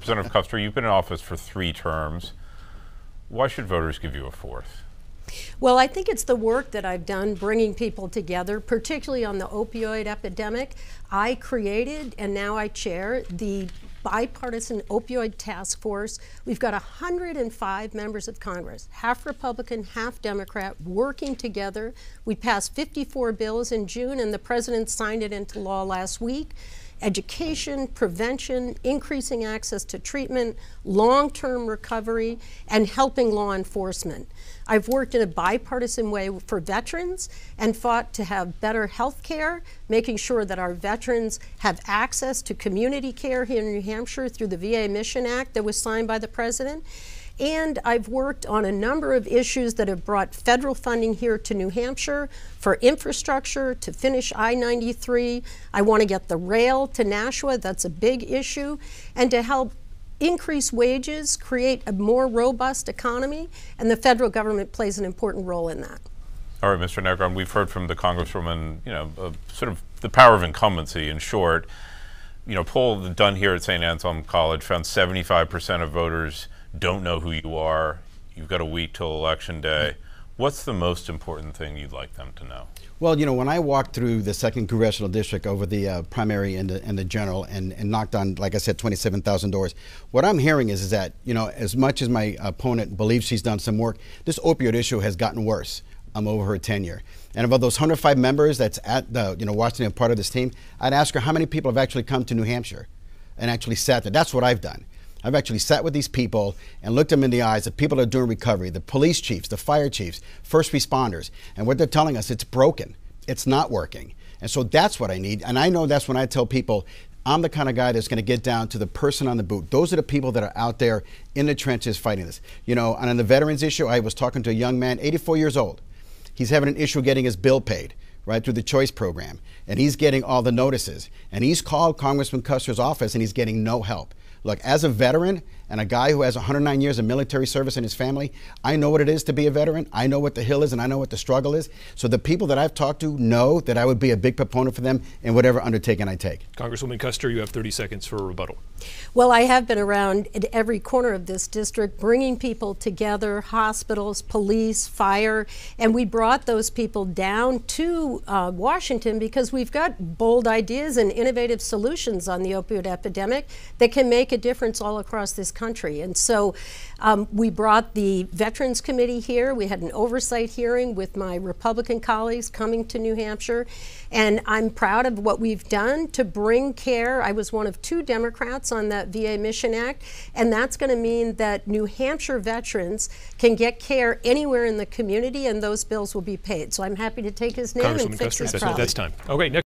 Representative Kuster, you've been in office for 3 terms. Why should voters give you a 4th? Well, I think it's the work that I've done bringing people together, particularly on the opioid epidemic. I created and now I chair the bipartisan opioid task force. We've got 105 members of Congress, half Republican, half Democrat, working together. We passed 54 bills in June and the president signed it into law last week. Education, prevention, increasing access to treatment, long-term recovery, and helping law enforcement. I've worked in a bipartisan way for veterans and fought to have better health care, making sure that our veterans have access to community care here in New Hampshire through the VA Mission Act that was signed by the president. And I've worked on a number of issues that have brought federal funding here to New Hampshire for infrastructure, to finish I-93. I want to get the rail to Nashua, that's a big issue, and to help increase wages, create a more robust economy, and the federal government plays an important role in that. All right, Mr. Negron, we've heard from the Congresswoman, sort of the power of incumbency. In short, poll done here at St. Anselm College found 75% of voters don't know who you are. You've got a week till Election Day. What's the most important thing you'd like them to know? Well, when I walked through the 2nd Congressional District over the primary and the general and knocked on, like I said, 27,000 doors, what I'm hearing is that, as much as my opponent believes she's done some work, this opioid issue has gotten worse over her tenure. And of those 105 members that's at the, Washington part of this team, I'd ask her how many people have actually come to New Hampshire and actually sat there. That's what I've done. I've actually sat with these people and looked them in the eyes, the people that are doing recovery, the police chiefs, the fire chiefs, first responders, and what they're telling us, it's broken. It's not working. And so that's what I need. And I know that's when I tell people, I'm the kind of guy that's going to get down to the person on the boot. Those are the people that are out there in the trenches fighting this. And on the veterans issue, I was talking to a young man, 84 years old. He's having an issue getting his bill paid, right, through the CHOICE program. And he's getting all the notices. And he's called Congressman Kuster's office and he's getting no help. Look, as a veteran and a guy who has 109 years of military service in his family, I know what it is to be a veteran. I know what the hill is and I know what the struggle is. So the people that I've talked to know that I would be a big proponent for them in whatever undertaking I take. Congresswoman Kuster, you have 30 seconds for a rebuttal. Well, I have been around at every corner of this district, bringing people together, hospitals, police, fire, and we brought those people down to Washington because we've got bold ideas and innovative solutions on the opioid epidemic that can make a difference all across this country. And so we brought the Veterans Committee here. We had an oversight hearing with my Republican colleagues coming to New Hampshire. And I'm proud of what we've done to bring care. I was one of 2 Democrats on that VA Mission Act. And that's going to mean that New Hampshire veterans can get care anywhere in the community and those bills will be paid. So I'm happy to take his name and fix his problem. That's time. Okay, next.